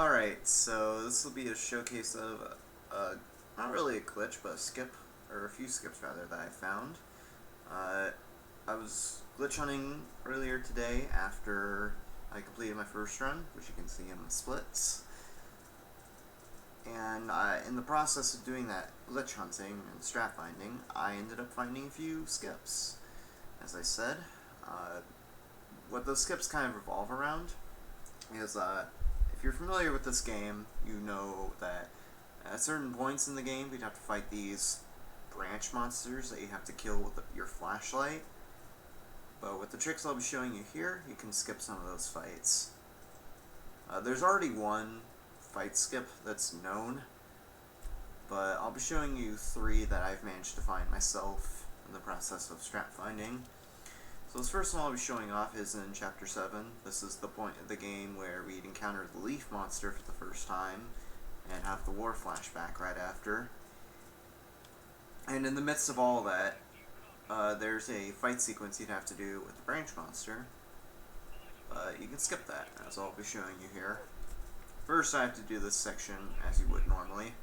Alright, so this will be a showcase of, not really a glitch, but a skip, or a few skips rather, that I found. I was glitch hunting earlier today after I completed my first run, which you can see in the splits. And in the process of doing that glitch hunting and strat finding, I ended up finding a few skips. As I said, what those skips kind of revolve around is, if you're familiar with this game, you know that at certain points in the game, you'd have to fight these branch monsters that you have to kill with your flashlight. But with the tricks I'll be showing you here, you can skip some of those fights. There's already one fight skip that's known, but I'll be showing you 3 that I've managed to find myself in the process of strat finding. So this first one I'll be showing off is in Chapter 7. This is the point of the game where we'd encounter the Leaf Monster for the first time, and have the war flashback right after. And in the midst of all that, there's a fight sequence you'd have to do with the Branch Monster. You can skip that, as I'll be showing you here. First I have to do this section as you would normally.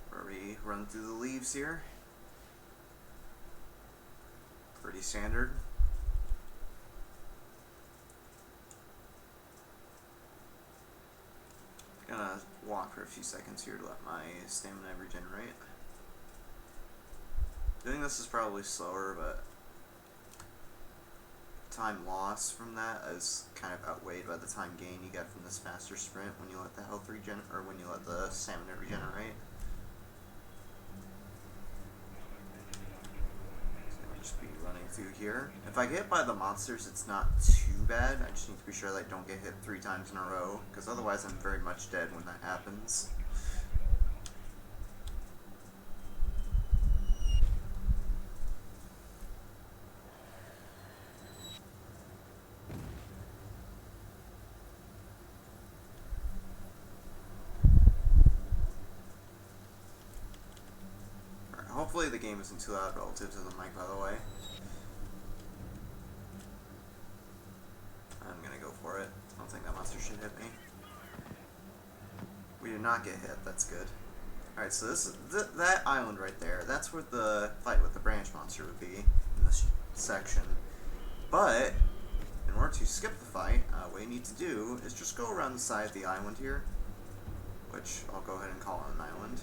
Where we run through the leaves here. Pretty standard. Gonna walk for a few seconds here to let my stamina regenerate. Doing this is probably slower, but time loss from that is kind of outweighed by the time gain you get from this faster sprint when you let the health when you let the stamina regenerate. Just be running through here. If I get hit by the monsters, it's not too bad. I just need to be sure that I don't get hit 3 times in a row, because otherwise I'm very much dead when that happens. Hopefully the game isn't too loud relative to the mic, by the way. I'm gonna go for it. I don't think that monster should hit me. We did not get hit, that's good. Alright, so this is that island right there. That's where the fight with the branch monster would be in this section. But in order to skip the fight, what you need to do is just go around the side of the island here, which I'll go ahead and call it an island.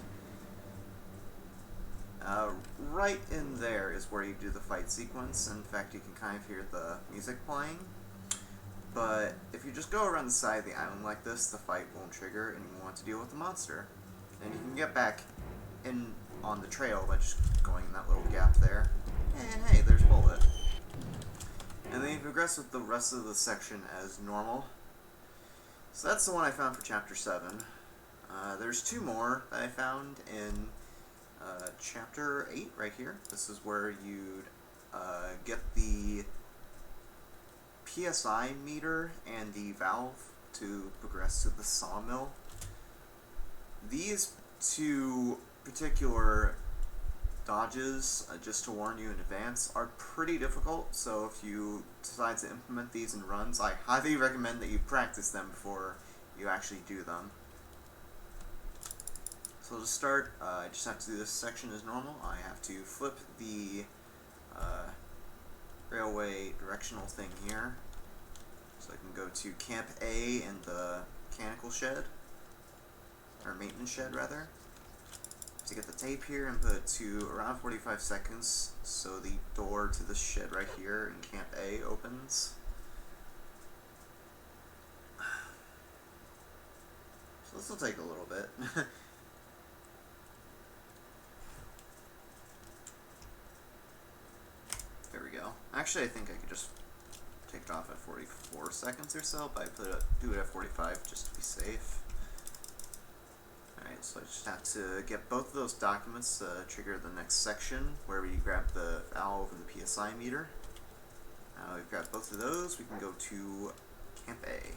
Right in there is where you do the fight sequence. In fact, you can kind of hear the music playing. But if you just go around the side of the island like this, the fight won't trigger and you won't have to deal with the monster. And you can get back in on the trail by just going in that little gap there. And hey, there's Bullet. And then you progress with the rest of the section as normal. So that's the one I found for Chapter 7. There's 2 more that I found in Chapter 8 right here. This is where you'd get the PSI meter and the valve to progress to the sawmill. These 2 particular dodges, just to warn you in advance, are pretty difficult, so if you decide to implement these in runs, I highly recommend that you practice them before you actually do them. So to start, I just have to do this section as normal. I have to flip the railway directional thing here, so I can go to Camp A in the mechanical shed, or maintenance shed rather. To get the tape here and put it to around 45 seconds, so the door to the shed right here in Camp A opens. So this will take a little bit. There we go. Actually, I think I could just take it off at 44 seconds or so, but I do it at 45 just to be safe. Alright, so I just have to get both of those documents to trigger the next section, where we grab the valve and the PSI meter. Now we've got both of those, we can go to Camp A.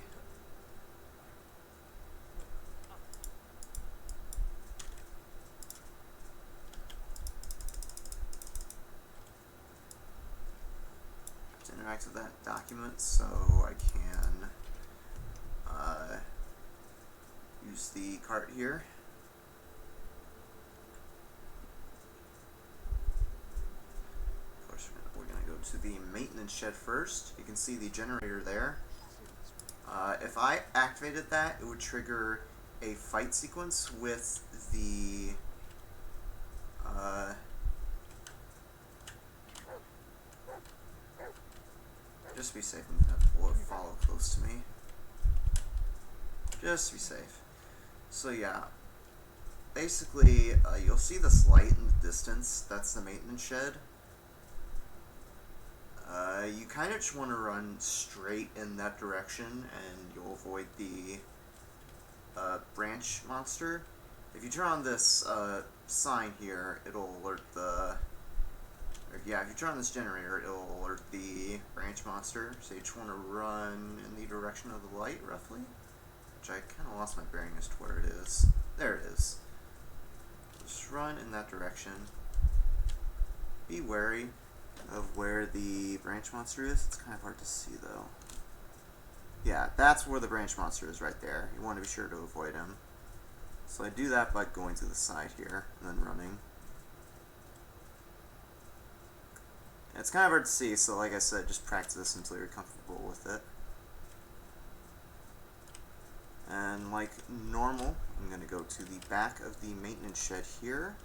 me back to that document so I can use the cart here. Of course, we're going to go to the maintenance shed first. You can see the generator there. If I activated that, it would trigger a fight sequence with the just to be safe, I'm going to have Bullet follow close to me. Just to be safe. So yeah, basically, you'll see this light in the distance. That's the maintenance shed. You kind of just want to run straight in that direction, and you'll avoid the branch monster. If you turn on this sign here, it'll alert the... yeah, if you turn on this generator, it'll alert the branch monster. So you just want to run in the direction of the light, roughly. Which I kind of lost my bearing as to where it is. There it is. Just run in that direction. Be wary of where the branch monster is. It's kind of hard to see, though. Yeah, that's where the branch monster is right there. You want to be sure to avoid him. So I do that by going to the side here and then running. It's kind of hard to see, so like I said, just practice this until you're comfortable with it. And like normal, I'm going to go to the back of the maintenance shed here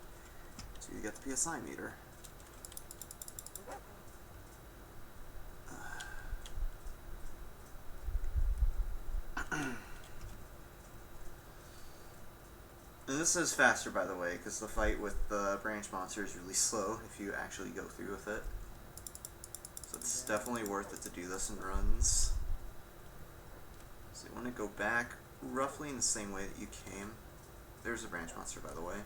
to get the PSI meter. And this is faster, by the way, because the fight with the branch monster is really slow if you actually go through with it. So it's definitely worth it to do this in runs. So you want to go back roughly in the same way that you came. There's a branch monster, by the way.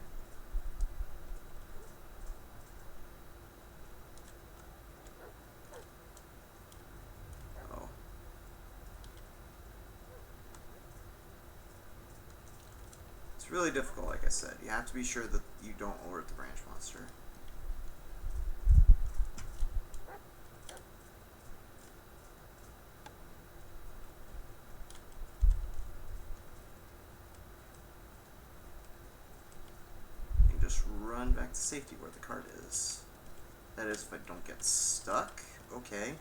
Oh. It's really difficult, like I said. You have to be sure that you don't alert the branch monster. Run back to safety where the cart is. That is, if I don't get stuck. Okay,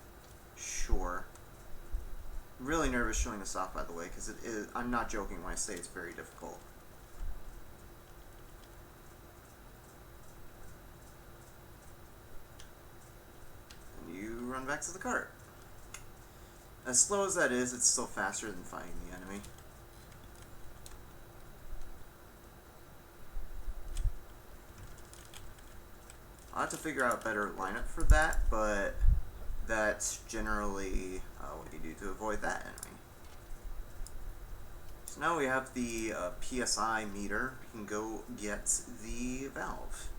sure. I'm really nervous showing this off, by the way, because it is. I'm not joking when I say it's very difficult. And you run back to the cart. As slow as that is, it's still faster than fighting the enemy. I'll have to figure out a better lineup for that, but that's generally what you do to avoid that enemy. So now we have the PSI meter. We can go get the valve.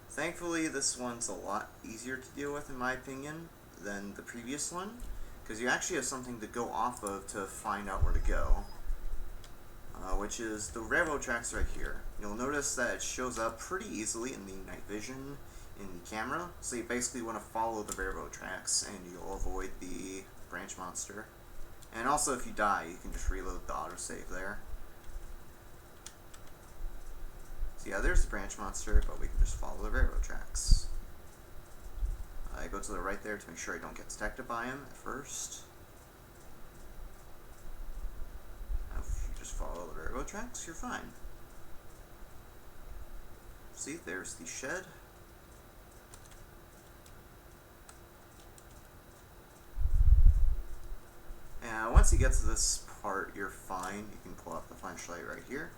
Thankfully, this one's a lot easier to deal with, in my opinion, than the previous one, because you actually have something to go off of to find out where to go. Which is the railroad tracks right here. You'll notice that it shows up pretty easily in the night vision in the camera, so you basically want to follow the railroad tracks and you'll avoid the branch monster. And also, if you die, you can just reload the autosave there. So yeah, there's the branch monster, but we can just follow the railroad tracks. I go to the right there to make sure I don't get detected by him at first. Follow the railroad tracks, you're fine. See, there's the shed. And once you get to this part, you're fine. You can pull up the flashlight right here,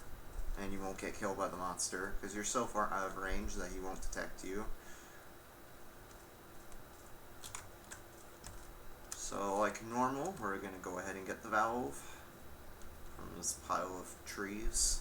and you won't get killed by the monster, because you're so far out of range that he won't detect you. So, like normal, we're going to go ahead and get the valve from this pile of trees.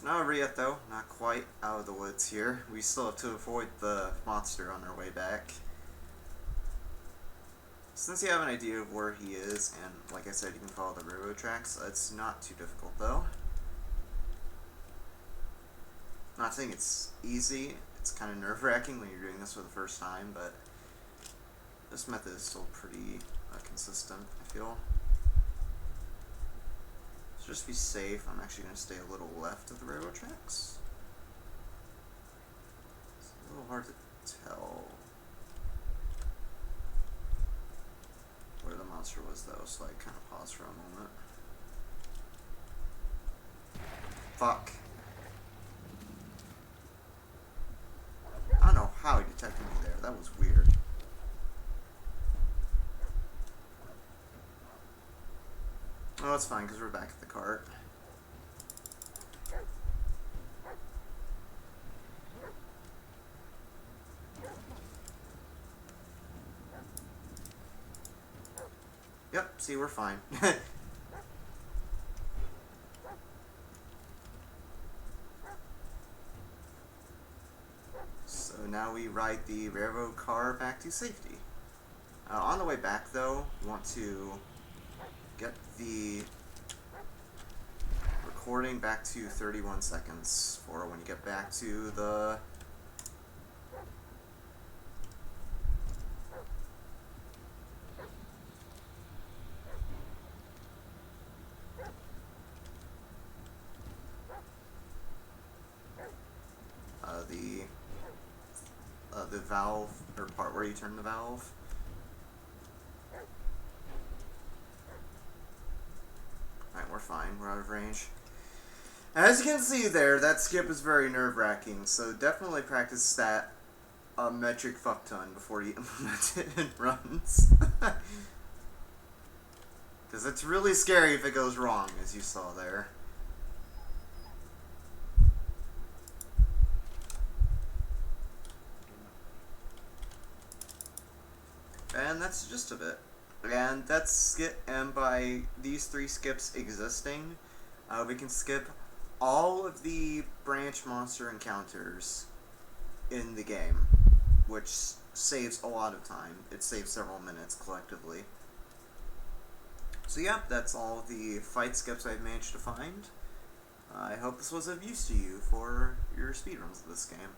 Not over yet though, not quite out of the woods here. We still have to avoid the monster on our way back. Since you have an idea of where he is, and like I said, you can follow the railroad tracks, it's not too difficult though. Not saying it's easy, it's kind of nerve-wracking when you're doing this for the first time, but this method is still pretty consistent, I feel. So just to be safe, I'm actually going to stay a little left of the railroad tracks. It's a little hard to tell where the monster was though, so I kind of paused for a moment. Fuck. I don't know how he detected me there, that was weird. Oh, that's fine, because we're back at the cart. Yep, see, we're fine. So now we ride the railroad car back to safety. On the way back, though, we want to get the recording back to 31 seconds for when you get back to the the valve, or part where you turn the valve. Alright, we're fine. We're out of range. As you can see there, that skip is very nerve-wracking, so definitely practice that a metric fuck ton before you implement it in runs. Because it's really scary if it goes wrong, as you saw there. And that's the gist of it. And that's skip, and by these 3 skips existing, we can skip all of the branch monster encounters in the game, which saves a lot of time. It saves several minutes collectively. So yeah, that's all the fight skips I've managed to find. I hope this was of use to you for your speedruns of this game.